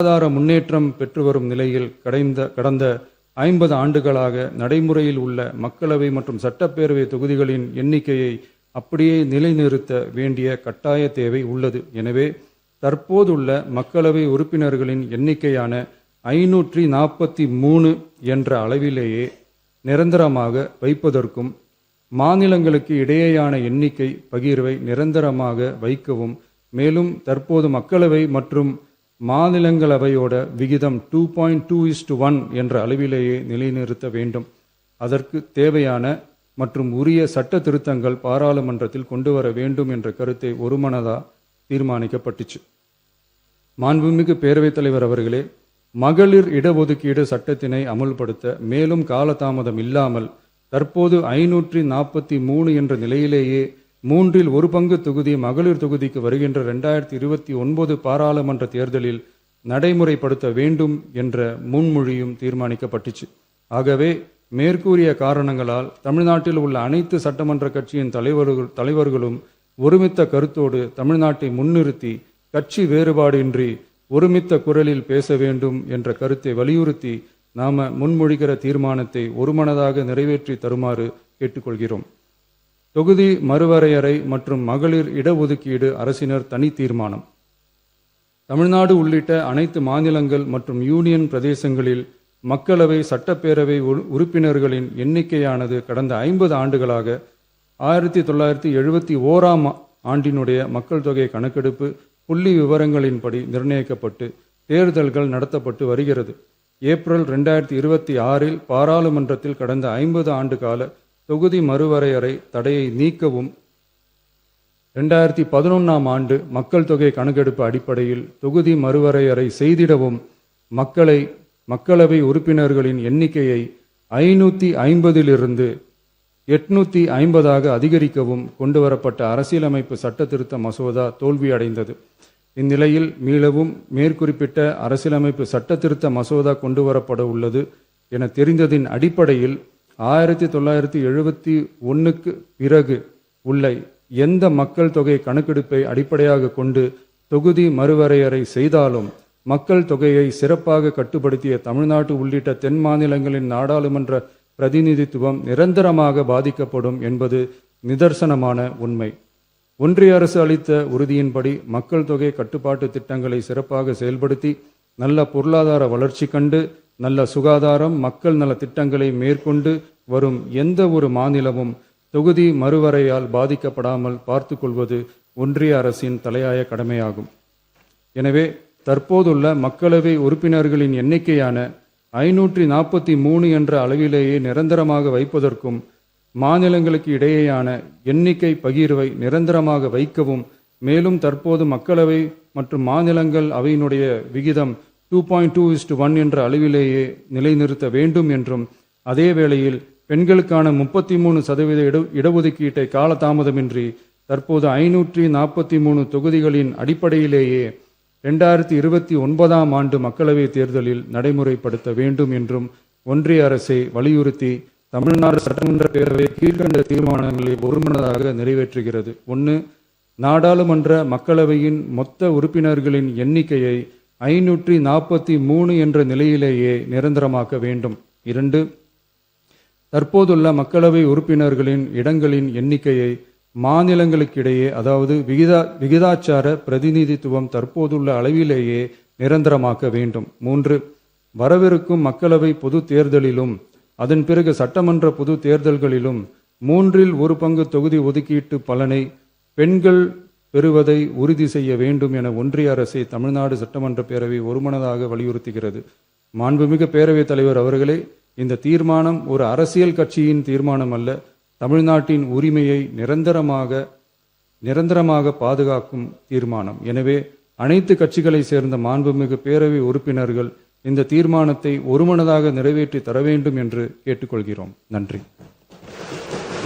பொருளாதார முன்னேற்றம் பெற்று வரும் நிலையில் கடந்த 50 ஆண்டுகளாக நடைமுறையில் உள்ள மக்களவை மற்றும் சட்டப்பேரவை தொகுதிகளின் எண்ணிக்கையை அப்படியே நிலைநிறுத்த வேண்டிய கட்டாய தேவை உள்ளது. எனவே தற்போதுள்ள மக்களவை உறுப்பினர்களின் எண்ணிக்கையான 543 என்ற அளவிலேயே நிரந்தரமாக வைப்பதற்கும், மாநிலங்களுக்கு இடையேயான எண்ணிக்கை பகிர்வை நிரந்தரமாக வைக்கவும், மேலும் தற்போது மக்களவை மற்றும் மாநிலங்களவையோட விகிதம் 2.2:1 என்ற அளவிலேயே நிலைநிறுத்த வேண்டும். அதற்கு தேவையான மற்றும் உரிய சட்ட திருத்தங்கள் பாராளுமன்றத்தில் கொண்டு வர வேண்டும் என்ற கருத்தை ஒருமனதாக தீர்மானிக்கப்பட்டுச்சு. மாண்புமிகு பேரவைத் தலைவர் அவர்களே, மகளிர் இடஒதுக்கீடு சட்டத்தினை அமுல்படுத்த மேலும் காலதாமதம் இல்லாமல் தற்போது 543 என்ற நிலையிலேயே 1/3 பங்கு தொகுதி மகளிர் தொகுதிக்கு வருகின்ற 2029 பாராளுமன்ற தேர்தலில் நடைமுறைப்படுத்த வேண்டும் என்ற முன்மொழியும் தீர்மானிக்கப்பட்டுச்சு. ஆகவே மேற்கூறிய காரணங்களால் தமிழ்நாட்டில் உள்ள அனைத்து சட்டமன்ற கட்சியின் தலைவர்களும் ஒருமித்த கருத்தோடு தமிழ்நாட்டை முன்னிறுத்தி கட்சி வேறுபாடின்றி ஒருமித்த குரலில் பேச வேண்டும் என்ற கருத்தை வலியுறுத்தி நாம முன்மொழிகிற தீர்மானத்தை ஒருமனதாக நிறைவேற்றி தருமாறு கேட்டுக்கொள்கிறோம். தொகுதி மறுவரையறை மற்றும் மகளிர் இடஒதுக்கீடு அரசினர் தனி தீர்மானம். தமிழ்நாடு உள்ளிட்ட அனைத்து மாநிலங்கள் மற்றும் யூனியன் பிரதேசங்களில் மக்களவை சட்டப்பேரவை உறுப்பினர்களின் எண்ணிக்கையானது கடந்த 50 ஆண்டுகளாக 1971ஆம் ஆண்டினுடைய மக்கள் தொகை கணக்கெடுப்பு புள்ளி விவரங்களின்படி நிர்ணயிக்கப்பட்டு தேர்தல்கள் நடத்தப்பட்டு வருகிறது. ஏப்ரல் 2026இல் பாராளுமன்றத்தில் கடந்த 50 ஆண்டு கால தொகுதி மறுவரையறை தடையை நீக்கவும், 2011ஆம் ஆண்டு மக்கள் தொகை கணக்கெடுப்பு அடிப்படையில் தொகுதி மறுவரையறை செய்திடவும், மக்களவை உறுப்பினர்களின் எண்ணிக்கையை 550 850ஆக அதிகரிக்கவும் கொண்டுவரப்பட்ட அரசியலமைப்பு சட்ட திருத்த மசோதா தோல்வியடைந்தது. இந்நிலையில் மீளவும் மேற்குறிப்பிட்ட அரசியலமைப்பு சட்ட திருத்த மசோதா கொண்டுவரப்பட உள்ளது என தெரிந்ததின் அடிப்படையில் 1971க்கு பிறகு உள்ள எந்த மக்கள் தொகை கணக்கெடுப்பை அடிப்படையாக கொண்டு தொகுதி மறுவரையறை செய்தாலும் மக்கள் தொகையை சிறப்பாக கட்டுப்படுத்திய தமிழ்நாடு உள்ளிட்ட தென் மாநிலங்களின் நாடாளுமன்ற பிரதிநிதித்துவம் நிரந்தரமாக பாதிக்கப்படும் என்பது நிதர்சனமான உண்மை. ஒன்றிய அரசு அளித்த உறுதியின்படி மக்கள் தொகை கட்டுப்பாட்டு திட்டங்களை சிறப்பாக செயல்படுத்தி நல்ல பொருளாதார வளர்ச்சி கண்டு நல்ல சுகாதாரம் மக்கள் நல திட்டங்களை மேற்கொண்டு வரும் எந்த ஒரு மாநிலமும் தொகுதி மறுவரையால் பாதிக்கப்படாமல் பார்த்து கொள்வது ஒன்றிய அரசின் தலையாய கடமையாகும். எனவே தற்போதுள்ள மக்களவை உறுப்பினர்களின் எண்ணிக்கையான 543 என்ற அளவிலேயே நிரந்தரமாக வைப்பதற்கும், மாநிலங்களுக்கு இடையேயான எண்ணிக்கை பகிர்வை நிரந்தரமாக வைக்கவும், மேலும் தற்போது மக்களவை மற்றும் மாநிலங்கள் அவையினுடைய விகிதம் 2.2:1 என்ற அளவிலேயே நிலைநிறுத்த வேண்டும் என்றும், அதே வேளையில் பெண்களுக்கான 33% இடஒதுக்கீட்டை காலதாமதமின்றி தற்போது 543 தொகுதிகளின் அடிப்படையிலேயே 2029ஆம் ஆண்டு மக்களவை தேர்தலில் நடைமுறைப்படுத்த வேண்டும் என்றும் ஒன்றிய அரசை வலியுறுத்தி தமிழ்நாடு சட்டமன்ற பேரவை கீழ்கண்ட தீர்மானங்களை ஒருமனதாக நிறைவேற்றுகிறது. 1. நாடாளுமன்ற மக்களவையின் மொத்த உறுப்பினர்களின் எண்ணிக்கையை 543 என்ற நிலையிலேயே நிரந்தரமாக்க வேண்டும். 2. தற்போதுள்ள மக்களவை உறுப்பினர்களின் இடங்களின் எண்ணிக்கையை மாநிலங்களுக்கிடையே, அதாவது விகிதாச்சார பிரதிநிதித்துவம் தற்போதுள்ள அளவிலேயே நிரந்தரமாக்க வேண்டும். 3. வரவிருக்கும் மக்களவை பொது தேர்தலிலும் அதன் பிறகு சட்டமன்ற பொது தேர்தல்களிலும் 1/3 பங்கு தொகுதி ஒதுக்கீட்டு பலனை பெண்கள் பெறுவதை உறுதி செய்ய வேண்டும் என ஒன்றிய அரசை தமிழ்நாடு சட்டமன்ற பேரவை ஒருமனதாக வலியுறுத்துகிறது. மாண்புமிகு பேரவைத் தலைவர் அவர்களே, இந்த தீர்மானம் ஒரு அரசியல் கட்சியின் தீர்மானம் அல்ல, தமிழ்நாட்டின் உரிமையை நிரந்தரமாக பாதுகாக்கும் தீர்மானம். எனவே அனைத்து கட்சிகளை சேர்ந்த மாண்புமிகு பேரவை உறுப்பினர்கள் இந்த தீர்மானத்தை ஒருமனதாக நிறைவேற்றி தர வேண்டும் என்று கேட்டுக்கொள்கிறோம். நன்றி.